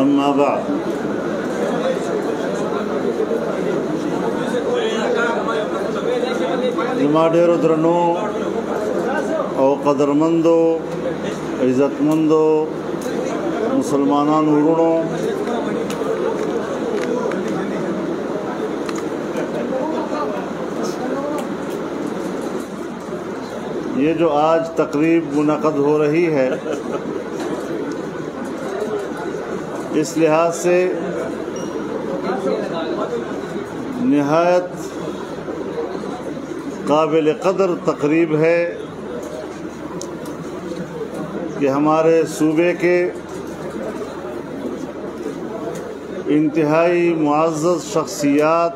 अम्मा बाद। ज़मा ढेरो दरनो और क़दरमंदो इज़्ज़तमंदो मुसलमानान उरुणो, ये जो आज तकरीब मुनक़द हो रही है, इस लिहाज से निहायत काबिल क़दर तकरीब है कि हमारे सूबे के इंतहाई मुअज़्ज़ज़ शख्सियात,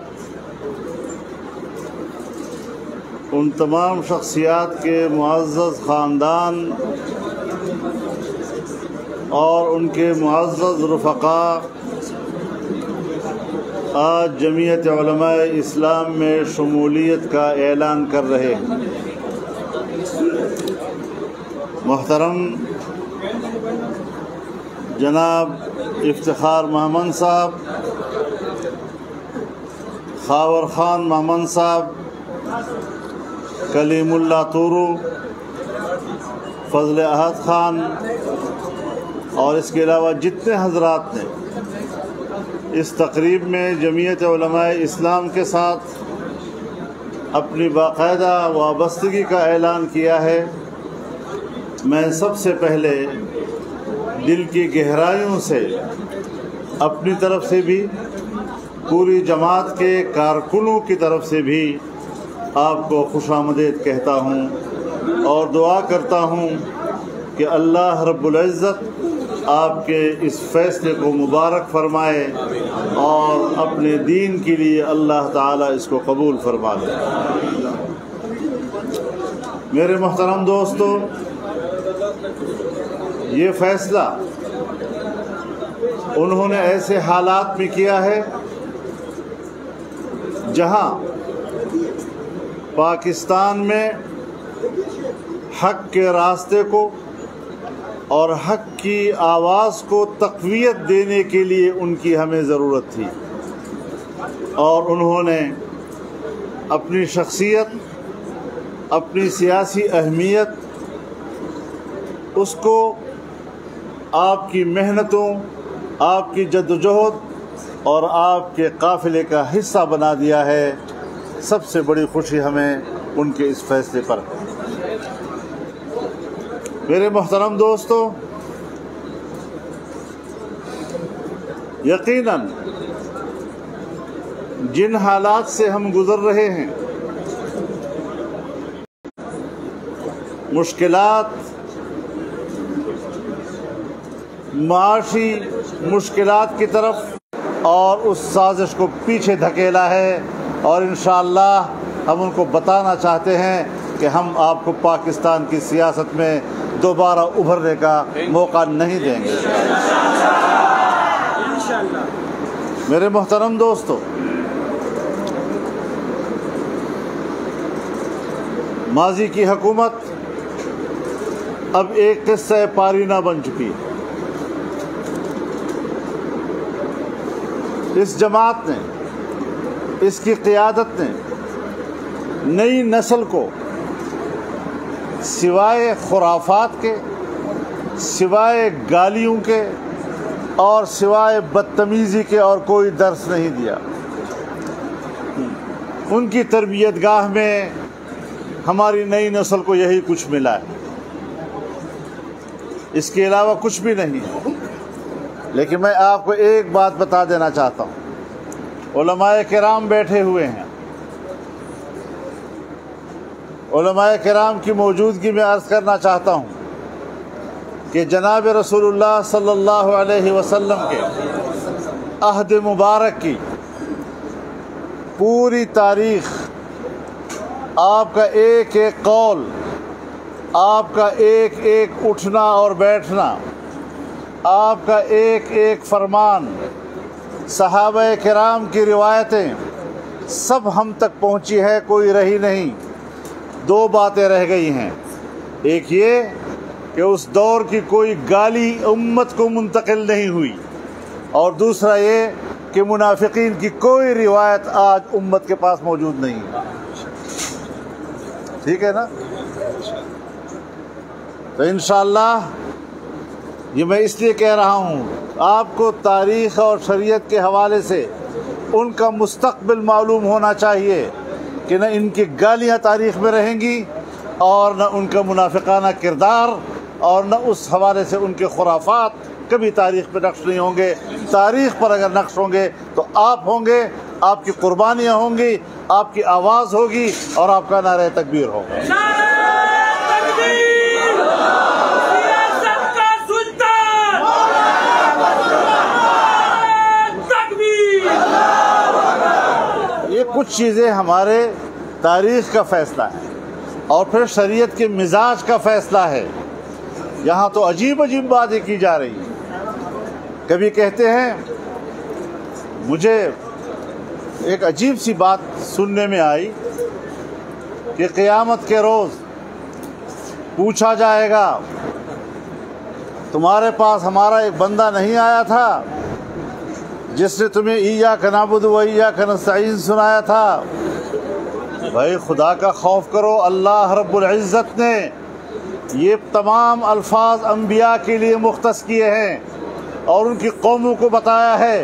उन तमाम शख्सियात के मुअज़्ज़ज़ ख़ानदान और उनके मुअज़्ज़ज़ रुफ़क़ा आज जमीयत उलमाए इस्लाम में शमूलियत का ऐलान कर रहे हैं। मोहतरम जनाब इफ्तिखार महमद साहब, खावर ख़ान महमद साहब, कलीमुल्लाह तूरू, फजल अहद ख़ान और इसके अलावा जितने हज़रात ने इस तकरीब में जमीयत उलमाए इस्लाम के साथ अपनी बाकायदा वाबस्तगी का ऐलान किया है, मैं सबसे पहले दिल की गहराइयों से अपनी तरफ से भी, पूरी जमात के कारकुनों की तरफ से भी आपको खुशामदीद कहता हूँ और दुआ करता हूँ कि अल्लाह रब्बुल इज़्ज़त आपके इस फ़ैसले को मुबारक फ़रमाए और अपने दीन के लिए अल्लाह ताला इसको कबूल फरमा ले। मेरे मोहतरम दोस्तों, ये फ़ैसला उन्होंने ऐसे हालात में किया है जहां पाकिस्तान में हक़ के रास्ते को और हक़ की आवाज़ को तक़वियत देने के लिए उनकी हमें ज़रूरत थी और उन्होंने अपनी शख्सियत, अपनी सियासी अहमियत, उसको आपकी मेहनतों, आपकी जद्दोजहद और आपके काफ़िले का हिस्सा बना दिया है। सबसे बड़ी खुशी हमें उनके इस फ़ैसले पर है। मेरे मोहतरम दोस्तों, यकीनन जिन हालात से हम गुज़र रहे हैं, मुश्किलात, माशी मुश्किलात की तरफ और उस साजिश को पीछे धकेला है और इंशाअल्लाह हम उनको बताना चाहते हैं कि हम आपको पाकिस्तान की सियासत में दोबारा उभरने का मौका नहीं देंगे। मेरे मोहतरम दोस्तों, माजी की हुकूमत अब एक किस्सा पारीना बन चुकी है। इस जमात ने, इसकी क़ियादत ने नई नस्ल को सिवाय खुराफात के, सिवाय गालियों के और सिवाय बदतमीज़ी के और कोई दर्स नहीं दिया। उनकी तरबियतगाह में हमारी नई नस्ल को यही कुछ मिला है, इसके अलावा कुछ भी नहीं है। लेकिन मैं आपको एक बात बता देना चाहता हूँ, उलमाए किराम बैठे हुए हैं, उलमाए किराम की मौजूदगी में अर्ज़ करना चाहता हूँ कि जनाब रसूलुल्लाह सल्लल्लाहु अलैहि वसल्लम के अहद मुबारक की पूरी तारीख़, आपका एक एक कौल, आपका एक एक उठना और बैठना, आपका एक एक फरमान, सहाबा किराम की रिवायतें सब हम तक पहुँची है, कोई रही नहीं। दो बातें रह गई हैं, एक ये कि उस दौर की कोई गाली उम्मत को मुंतकिल नहीं हुई, और दूसरा ये कि मुनाफिकीन की कोई रिवायत आज उम्मत के पास मौजूद नहीं है। ठीक है ना? तो इंशाअल्लाह ये मैं इसलिए कह रहा हूँ, आपको तारीख़ और शरीयत के हवाले से उनका मुस्तक़बिल मालूम होना चाहिए कि न इनकी गालियाँ तारीख़ में रहेंगी और न उनका मुनाफिकाना किरदार, और न उस हवाले से उनके खुराफात कभी तारीख़ पर नक्श नहीं होंगे। तारीख़ पर अगर नक्श होंगे तो आप होंगे, आपकी कुर्बानियाँ होंगी, आपकी आवाज़ होगी और आपका नारे तकबीर होगा। ये कुछ चीज़ें हमारे तारीख़ का फ़ैसला है और फिर शरीयत के मिजाज का फ़ैसला है। यहाँ तो अजीब अजीब बातें की जा रही हैं। कभी कहते हैं, मुझे एक अजीब सी बात सुनने में आई कि क़यामत के रोज़ पूछा जाएगा, तुम्हारे पास हमारा एक बंदा नहीं आया था जिसने तुम्हें इय्याका नअबुदु व इय्याका नस्तईन सुनाया था? भाई खुदा का खौफ करो। अल्लाह रब्बुल इज़्ज़त ने ये तमाम अल्फाज अम्बिया के लिए मुख्तस किए हैं और उनकी कौमों को बताया है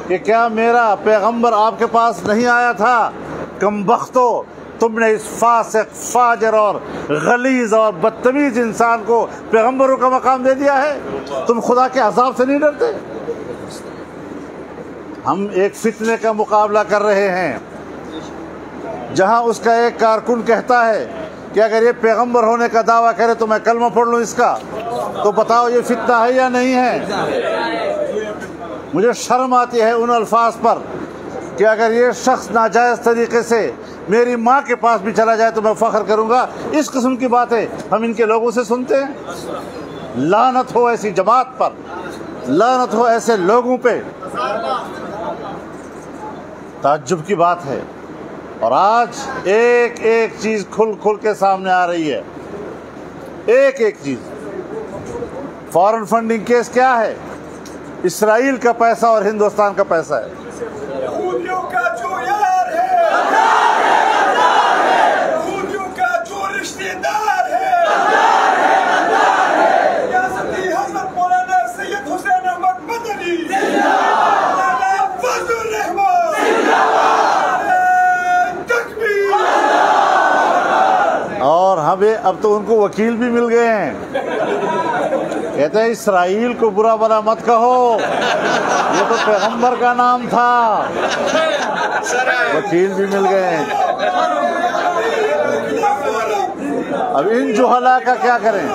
कि क्या मेरा पैगंबर आपके पास नहीं आया था? कमबख्तो, तुमने इस फासिक, फाजिर और गलीज और बदतमीज इंसान को पैगंबरों का मकाम दे दिया है। तुम खुदा के अज़ाब से नहीं डरते? हम एक फितने का मुकाबला कर रहे हैं जहां उसका एक कारकुन कहता है कि अगर ये पैगंबर होने का दावा करे तो मैं कलमा पढ़ लूँ इसका। तो बताओ ये फितना है या नहीं है? मुझे शर्म आती है उन अल्फाज पर कि अगर ये शख्स नाजायज़ तरीके से मेरी माँ के पास भी चला जाए तो मैं फ़ख्र करूँगा। इस किस्म की बातें हम इनके लोगों से सुनते हैं। लानत हो ऐसी जमात पर, लानत हो ऐसे लोगों पे। ताज्जुब की बात है। और आज एक एक चीज़ खुल खुल के सामने आ रही है, एक एक चीज़। फॉरेन फंडिंग केस क्या है? इसराइल का पैसा और हिंदुस्तान का पैसा है। यहूदियों का जो यार है, यहूदियों का जो रिश्तेदार है, रियासती हज़रत मौलाना सैयद हुसैन अहमद मदनी, मौलाना फजलुर रहमान, और हमें अब तो उनको वकील भी मिल गए हैं। कहते हैं इसराइल को बुरा भला मत कहो, ये तो पैगंबर का नाम था। वकील भी मिल गए हैं। अब इन जुहला का क्या करें?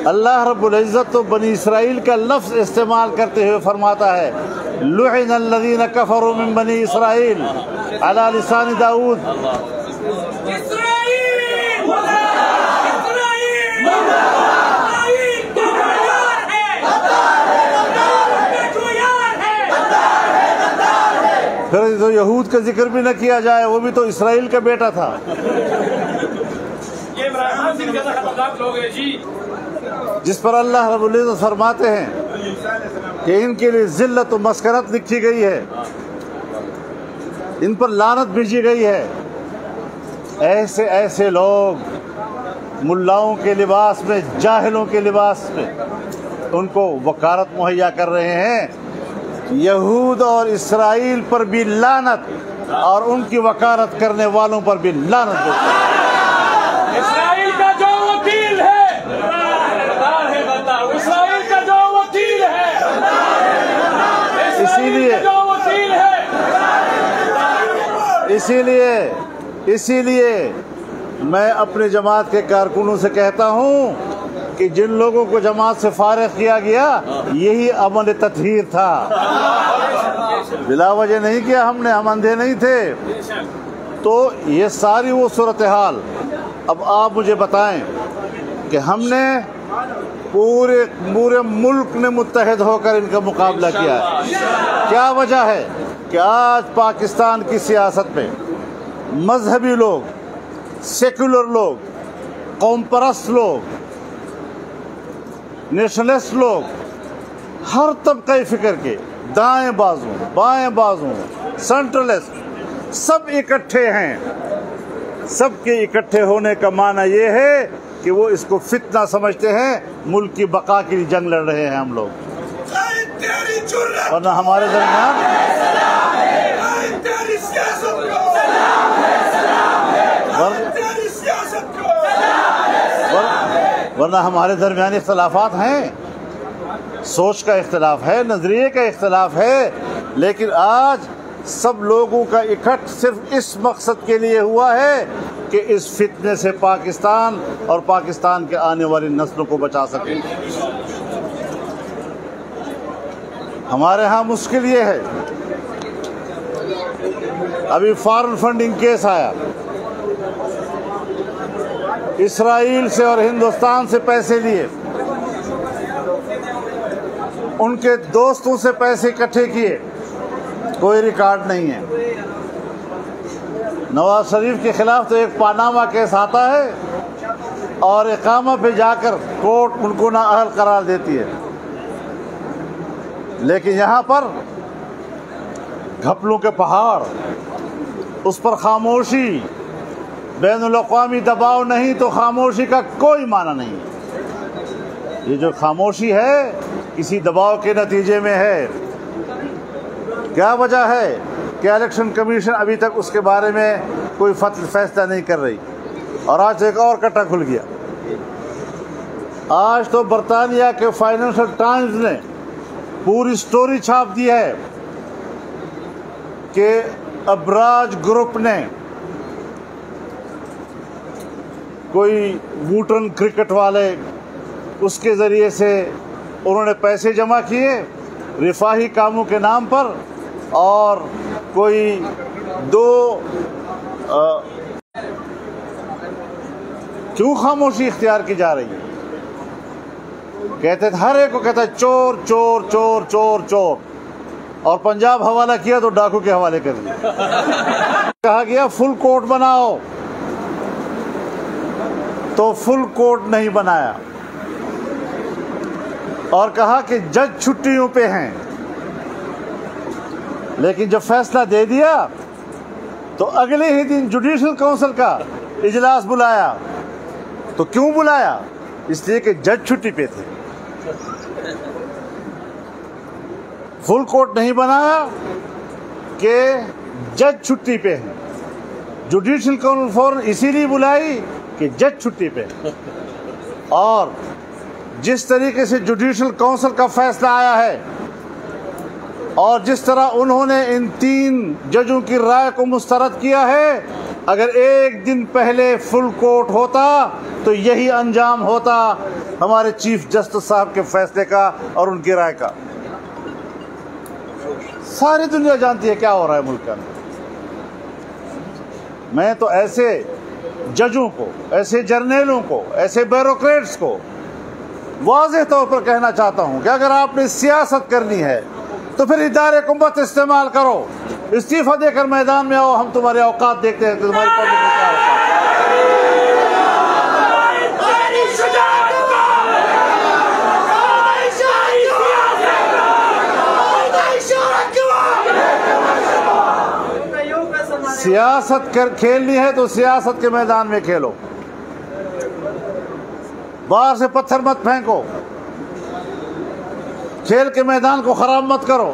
अल्लाह रब्बुल इज़्ज़त तो बनी इसराइल का लफ्ज़ इस्तेमाल करते हुए फरमाता है, लुइनल्लज़ीना कफ़रू मिन बनी इसराइल अला लिसान दाऊद। फिर तो यहूद का जिक्र भी न किया जाए, वो भी तो इसराइल का बेटा था। जिस पर अल्लाह रब्बुल इज़्ज़त फरमाते हैं कि इनके लिए ज़िल्लत व मस्करत लिखी गई है, इन पर लानत भेजी गई है। ऐसे ऐसे लोग मुल्लाओं के लिबास में, जाहिलों के लिबास में उनको वकालत मुहैया कर रहे हैं। यहूद और इसराइल पर भी लानत और उनकी वकालत करने वालों पर भी लानत। इसराइल का जो वकील है, इसराइल का जो वकील है, इसीलिए मैं अपने जमात के कारकुनों से कहता हूँ कि जिन लोगों को जमात से फारिग किया गया यही अमल तत्हीर था, बिला वजह नहीं किया हमने, हम अंधे नहीं थे। तो ये सारी वो सूरत हाल। अब आप मुझे बताएं कि हमने पूरे मुल्क ने मुत्तहिद होकर इनका मुकाबला किया है। क्या वजह है कि आज पाकिस्तान की सियासत में मजहबी लोग, सेकुलर लोग, कौम परस्त लोग, नेशनलिस्ट लोग हर तबक़े फ़िक्र के, दाएं बाजू, बाएं बाजू, सेंट्रलिस्ट, सब इकट्ठे हैं। सबके इकट्ठे होने का माना ये है कि वो इसको फितना समझते हैं। मुल्क की बका के लिए जंग लड़ रहे हैं हम लोग, वरना हमारे दरमियान वरना हमारे दरमियान इख्तलाफात हैं, सोच का इख्तलाफ है, नज़रिए का इख्तलाफ है, लेकिन आज सब लोगों का इकट्ठ सिर्फ इस मकसद के लिए हुआ है कि इस फितने से पाकिस्तान और पाकिस्तान के आने वाली नस्लों को बचा सके। हमारे यहाँ मुश्किल ये है, अभी फॉरेन फंडिंग केस आया, इसराइल से और हिंदुस्तान से पैसे लिए, उनके दोस्तों से पैसे इकट्ठे किए, कोई रिकॉर्ड नहीं है। नवाज शरीफ के खिलाफ तो एक पानामा केस आता है और इकामा पे जाकर कोर्ट उनको नाअहल करार देती है, लेकिन यहाँ पर घपलों के पहाड़, उस पर खामोशी, बैनुल-अक़वामी दबाव नहीं तो खामोशी का कोई माना नहीं है। ये जो खामोशी है किसी दबाव के नतीजे में है। क्या वजह है कि इलेक्शन कमीशन अभी तक उसके बारे में कोई फैसला नहीं कर रही, और आज एक और कट्टा खुल गया। आज तो बरतानिया के फाइनेंशियल टाइम्स ने पूरी स्टोरी छाप दी है कि अबराज ग्रुप ने कोई वूटन क्रिकेट वाले, उसके ज़रिए से उन्होंने पैसे जमा किए रिफाही कामों के नाम पर, और कोई क्यों खामोशी इख्तियार की जा रही है? कहते थे, हर एक को कहता है चोर चोर चोर चोर चोर, और पंजाब हवाला किया तो डाकू के हवाले कर दिया। कहा गया फुल कोर्ट बनाओ, तो फुल कोर्ट नहीं बनाया, और कहा कि जज छुट्टियों पे हैं। लेकिन जब फैसला दे दिया तो अगले ही दिन जुडिशल काउंसिल का इजलास बुलाया। तो क्यों बुलाया? इसलिए कि जज छुट्टी पे थे। फुल कोर्ट नहीं बनाया कि जज छुट्टी पे हैं। जुडिशल काउंसिल फौरन इसीलिए बुलाई कि जज छुट्टी पे हैं। और जिस तरीके से जुडिशल काउंसिल का फैसला आया है और जिस तरह उन्होंने इन 3 जजों की राय को मुस्तरद किया है, अगर एक दिन पहले फुल कोर्ट होता तो यही अंजाम होता हमारे चीफ जस्टिस साहब के फैसले का और उनकी राय का। सारी दुनिया जानती है क्या हो रहा है मुल्क में। मैं तो ऐसे जजों को, ऐसे जर्नलों को, ऐसे ब्यूरोक्रेट्स को वाज़ेह तौर पर कहना चाहता हूं कि अगर आपने सियासत करनी है तो फिर इदारे को मत इस्तेमाल करो, इस्तीफा देकर मैदान में आओ। हम तुम्हारे औकात देखते हैं कि तुम्हारी पब्लिक में क्या औकात है। सियासत खेलनी है तो सियासत के मैदान में खेलो, बाहर से पत्थर मत फेंको, खेल के मैदान को खराब मत करो।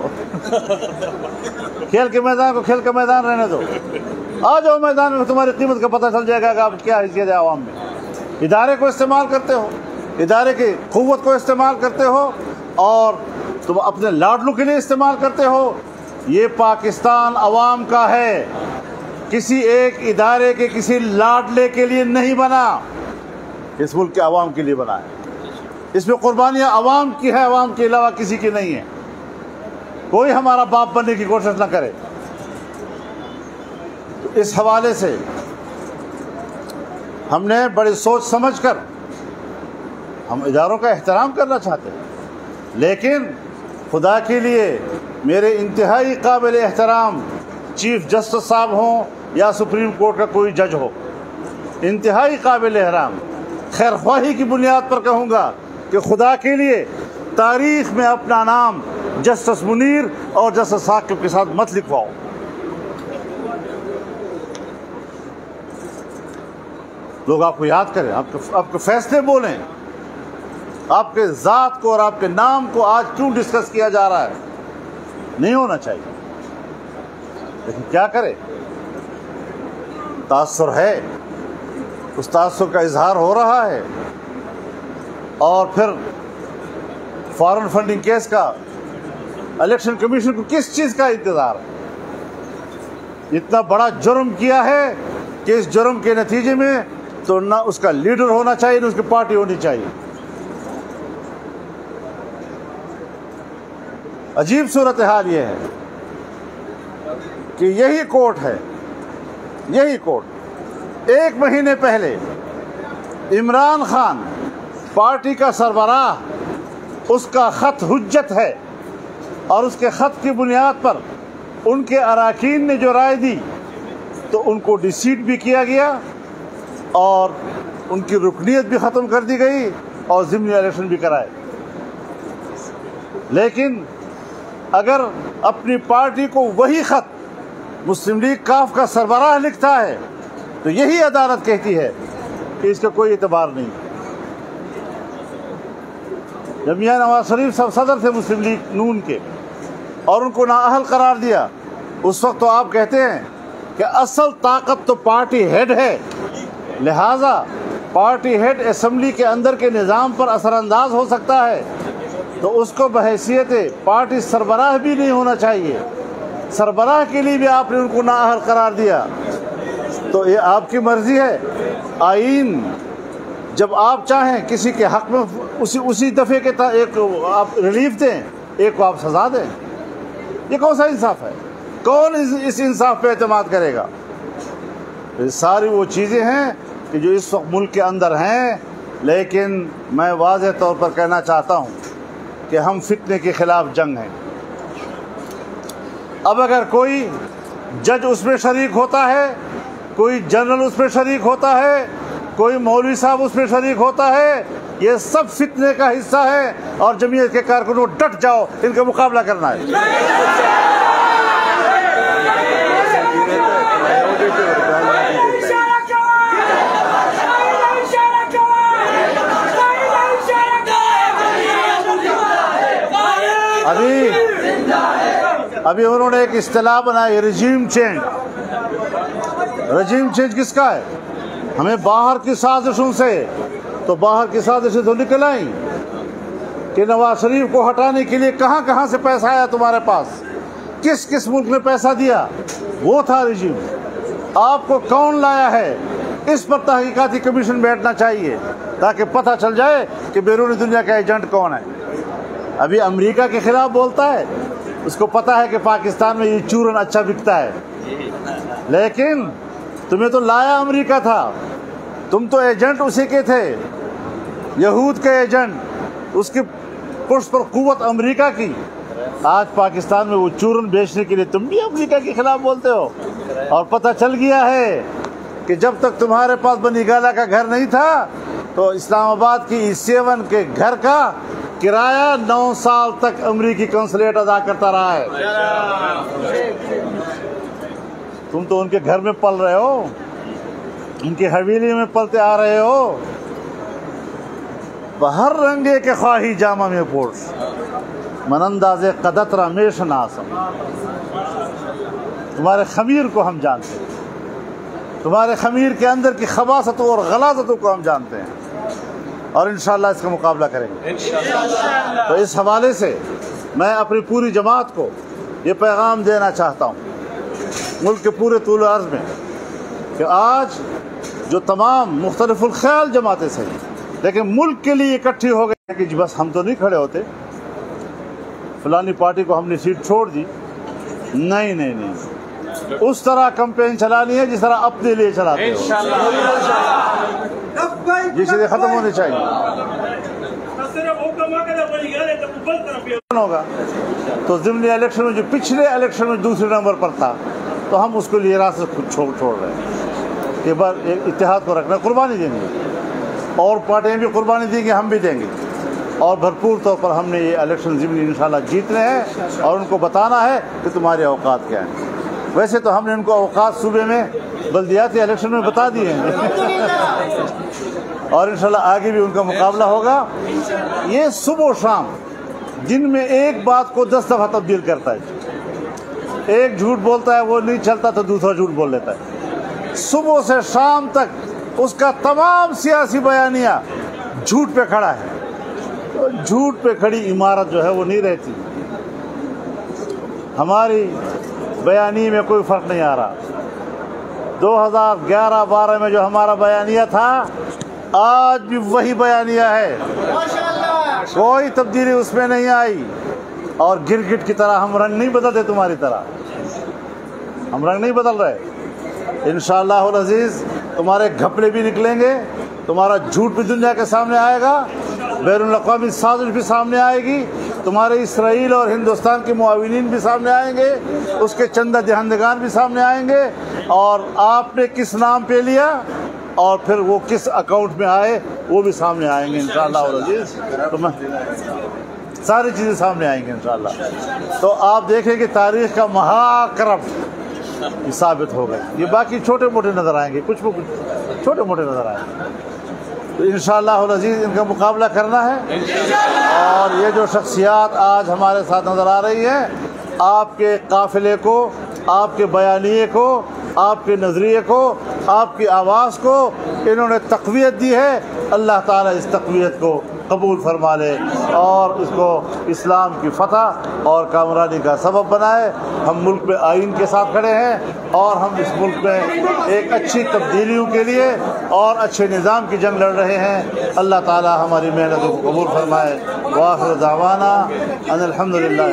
खेल के मैदान को खेल का मैदान रहने दो। आ जाओ मैदान में, तुम्हारी कीमत का पता चल जाएगा कि आप क्या हैसियत है आवाम में। इदारे को इस्तेमाल करते हो, इदारे की क़ुव्वत को इस्तेमाल करते हो और तुम अपने लाडलों के लिए इस्तेमाल करते हो। ये पाकिस्तान अवाम का है, किसी एक इदारे के किसी लाडले के लिए नहीं बना, इस मुल्क के अवाम के लिए बना है। इसमें कुर्बानियाँ अवाम की है, अवाम के अलावा किसी की नहीं है। कोई हमारा बाप बनने की कोशिश ना करे। तो इस हवाले से हमने बड़ी सोच समझकर हम इदारों का एहतराम करना चाहते हैं, लेकिन खुदा के लिए मेरे इंतहाई काबिल एहतराम चीफ जस्टिस साहब हों या सुप्रीम कोर्ट का कोई जज हो, इंतहाई काबिल एहतराम, खैर ख्वाही की बुनियाद पर कहूँगा कि खुदा के लिए तारीख में अपना नाम जस्टिस मुनीर और जस्टिस साकिब के साथ मत लिखवाओ। लोग आपको याद करें, आपके फैसले बोलें, आपके ज़ात को और आपके नाम को आज क्यों डिस्कस किया जा रहा है। नहीं होना चाहिए, लेकिन क्या करें, तासुर है, उस तासुर का इजहार हो रहा है। और फिर फॉरेन फंडिंग केस का इलेक्शन कमीशन को किस चीज़ का इंतज़ार है। इतना बड़ा जुर्म किया है कि इस जुर्म के नतीजे में तो ना उसका लीडर होना चाहिए, ना उसकी पार्टी होनी चाहिए। अजीब सूरत हाल ये है कि यही कोर्ट है, यही कोर्ट 1 महीने पहले इमरान खान पार्टी का सरबराह, उसका ख़त हुज्जत है और उसके ख़त की बुनियाद पर उनके अराकीन ने जो राय दी तो उनको डिसीट भी किया गया और उनकी रुकनीत भी ख़त्म कर दी गई और ज़िमनी इलेक्शन भी कराए। लेकिन अगर अपनी पार्टी को वही ख़त मुस्लिम लीग काफ का सरबराह लिखता है तो यही अदालत कहती है कि इसका कोई एतबार नहीं। जब मियां नवाज शरीफ साहब सदर थे मुस्लिम लीग नून के और उनको नाअहल करार दिया, उस वक्त तो आप कहते हैं कि असल ताकत तो पार्टी हेड है, लिहाजा पार्टी हेड असम्बली के अंदर के निज़ाम पर असरअंदाज हो सकता है, तो उसको बहैसियत पार्टी सरबराह भी नहीं होना चाहिए। सरबराह के लिए भी आपने उनको नाअहल करार दिया, तो ये आपकी मर्जी है। आईन जब आप चाहें किसी के हक में उसी दफ़े के एक आप रिलीफ दें, एक को आप सज़ा दें, ये कौन सा इंसाफ है? कौन इस इंसाफ पे एतमाद करेगा? ये सारी वो चीज़ें हैं कि जो इस वक्त मुल्क के अंदर हैं। लेकिन मैं वाज़ेह तौर पर कहना चाहता हूँ कि हम फितने के ख़िलाफ़ जंग हैं। अब अगर कोई जज उसमें शरीक होता है, कोई जनरल उसमें शरीक होता है, कोई मौलवी साहब उसमें शरीक होता है, ये सब फितने का हिस्सा है और जमीयत के कारकुनों डट जाओ, इनका मुकाबला करना है। अभी उन्होंने एक इस्तिलाह बनाई, रजीम चेंज। रजीम चेंज किसका है? हमें बाहर की साजिशों से, तो बाहर की साजिशें तो निकल आई कि नवाज शरीफ को हटाने के लिए कहाँ कहाँ से पैसा आया तुम्हारे पास, किस किस मुल्क में पैसा दिया, वो था रजीम। आपको कौन लाया है, इस पर तहकीकाती कमीशन बैठना चाहिए ताकि पता चल जाए कि बैरूनी दुनिया का एजेंट कौन है। अभी अमेरिका के खिलाफ बोलता है, उसको पता है कि पाकिस्तान में ये चूरन अच्छा बिकता है, लेकिन तुम्हें तो लाया अमेरिका था, तुम तो एजेंट उसी के थे, यहूद के एजेंट, उसकी पुष्ट पर कुव्वत अमेरिका की। आज पाकिस्तान में वो चूरन बेचने के लिए तुम भी अमेरिका के खिलाफ बोलते हो। और पता चल गया है कि जब तक तुम्हारे पास बनीगाला का घर नहीं था तो इस्लामाबाद की E7 के घर का किराया 9 साल तक अमेरिकी कंसुलेट अदा करता रहा है। तुम तो उनके घर में पल रहे हो, उनकी हवेली में पलते आ रहे हो। बहर रंगे के ख्वाही जामा में पोर्स मनंदाजे कदतरा में शनासम। तुम्हारे खमीर को हम जानते हैं, तुम्हारे खमीर के अंदर की खबासतों और गलाजतों को हम जानते हैं और इंशाअल्लाह इसका मुकाबला करेंगे। तो इस हवाले से मैं अपनी पूरी जमात को ये पैगाम देना चाहता हूँ, मुल्क के पूरे तूल अर्ज़ में, कि आज जो तमाम मुख्तलिफुल ख्याल जमातें सही, लेकिन मुल्क के लिए इकट्ठी हो गए कि बस हम तो नहीं खड़े होते, फलानी पार्टी को हमने सीट छोड़ दी। नहीं नहीं नहीं, उस तरह कैंपेन चलानी है जिस तरह अपने लिए चलाते हो। ये चीज़ें ख़त्म होनी चाहिए। होगा तो ज़िमनी इलेक्शन में जो पिछले इलेक्शन में दूसरे नंबर पर था, तो हम उसके लिए रास्ते खुद छोड़ रहे हैं कि बार इत्तेहाद को रखना, कुर्बानी देंगे और पार्टियाँ भी कुर्बानी देंगी, हम भी देंगे। और भरपूर तौर पर हमने ये इलेक्शन ज़िमनी इंशाल्लाह जीतने हैं और उनको बताना है कि तुम्हारे औकात क्या हैं। वैसे तो हमने उनको औकात सूबे में बल्दियाती इलेक्शन में बता दिए हैं और इंशाल्लाह आगे भी उनका मुकाबला होगा। ये सुबह शाम दिन में एक बात को 10 दफ़ा तब्दील करता है। एक झूठ बोलता है, वो नहीं चलता तो दूसरा झूठ बोल लेता है। सुबह से शाम तक उसका तमाम सियासी बयानिया झूठ पे खड़ा है। तो झूठ पे खड़ी इमारत जो है वो नहीं रहती। हमारी बयानी में कोई फ़र्क नहीं आ रहा। 2011-12 में जो हमारा बयानिया था आज भी वही बयानिया है, कोई तब्दीली उसमें नहीं आई। और गिरगिट की तरह हम रंग नहीं बदलते, तुम्हारी तरह हम रंग नहीं बदल रहे। इंशाअल्लाह अज़ीज़ तुम्हारे घपले भी निकलेंगे, तुम्हारा झूठ भी दुनिया के सामने आएगा, बैरून अक़वामी साजिश भी सामने आएगी, तुम्हारे इसराइल और हिंदुस्तान के मुआविनीन भी सामने आएंगे, उसके चंदा दहंदगान भी सामने आएंगे और आपने किस नाम पे लिया और फिर वो किस अकाउंट में आए वो भी सामने आएंगे इंशाअल्लाह अज़ीज़। तो मैं सारी चीज़ें सामने आएंगी इंशाअल्लाह। तो आप देखें कि तारीख़ का महाकरम ये साबित हो गए। ये बाकी छोटे मोटे नज़र आएंगे, कुछ छोटे मोटे नज़र आएंगे। तो इंशाअल्लाह अज़ीज़ इनका मुकाबला करना है। और ये जो शख्सियात आज हमारे साथ नज़र आ रही हैं, आपके काफ़िले को, आपके बयानिए को, आपके नज़रिए को, आपकी आवाज़ को इन्होंने तक़वियत दी है। अल्लाह ताला इस तक़वियत को कबूल फरमा ले और इसको इस्लाम की फ़तह और कामरानी का सबब बनाए। हम मुल्क में आइन के साथ खड़े हैं और हम इस मुल्क में एक अच्छी तब्दीलियों के लिए और अच्छे निज़ाम की जंग लड़ रहे हैं। अल्लाह ताला हमारी मेहनतों को कबूल फरमाए। वाखिर दावाना अनिल हम्दुलिल्लाह।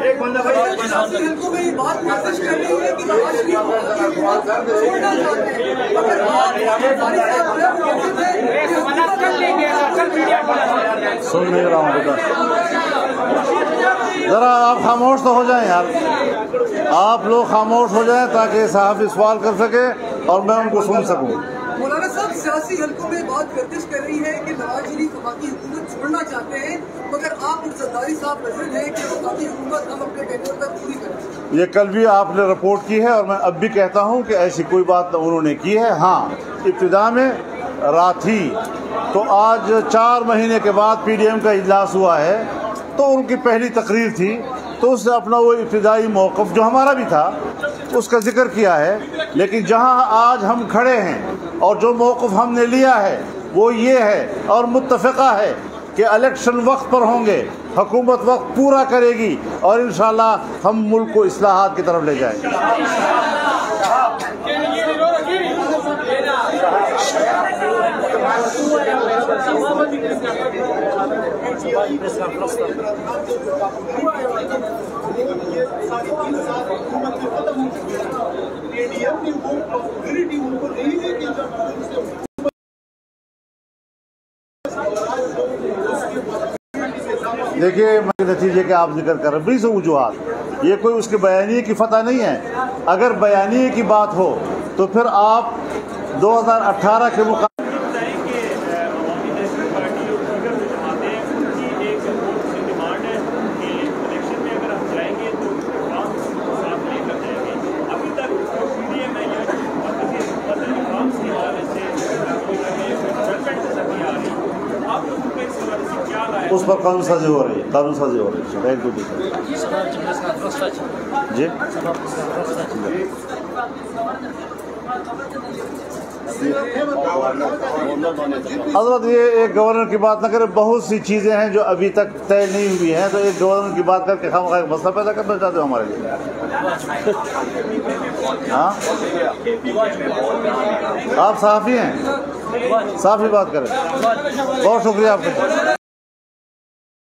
एक बंदा को भी बात कोशिश कर रही है कि सुन नहीं रहा हूँ बेटा, ज़रा आप खामोश तो हो जाएं यार। आप लोग खामोश हो जाएं ताकि सहाफ़ी सवाल कर सके और मैं उनको सुन सकूँ। मौलाना साहब सियासी हलकों में बात गर्दिश कर रही है कि नवाज शरीफ वफाकी हुकूमत छोड़ना चाहते हैं, मगर आप सरदारी साहब प्रेसिडेंट हैं कि वफाकी हुकूमत हम अपने टेन्योर तक पूरी करें। ये कल भी आपने रिपोर्ट की है और मैं अब भी कहता हूँ कि ऐसी कोई बात उन्होंने की है। हाँ, इब्तिदा में रात थी तो आज 4 महीने के बाद PDM का इजलास हुआ है तो उनकी पहली तकरीर थी तो उसने अपना वो इब्तिदाई मौक़िफ़ जो हमारा भी था उसका जिक्र किया है। लेकिन जहाँ आज हम खड़े हैं और जो मौक़िफ़ हमने लिया है वो ये है और मुत्तफ़िक़ा है कि इलेक्शन वक्त पर होंगे, हुकूमत वक्त पूरा करेगी और इंशाअल्लाह हम मुल्क को इस्लाहात की तरफ ले जाएंगे। देखिए नतीजे के आप जिक्र कर रहे 20 वजूहात, ये कोई उसके बयानिए की फतह नहीं है। अगर बयानिए की बात हो तो फिर आप 2018 के मुकाबले उस पर कानून साजी हो रही है, कानून साजी हो रही है। एक दो जी हज़रत ये एक गवर्नर की बात न करें, बहुत सी चीज़ें हैं जो अभी तक तय नहीं हुई हैं तो एक गवर्नर की बात करके खामखा एक मसला पैदा करना चाहते हो हमारे लिए। हाँ, आप सहाफ़ी हैं, सहाफ़ी बात करें। बहुत शुक्रिया आपका।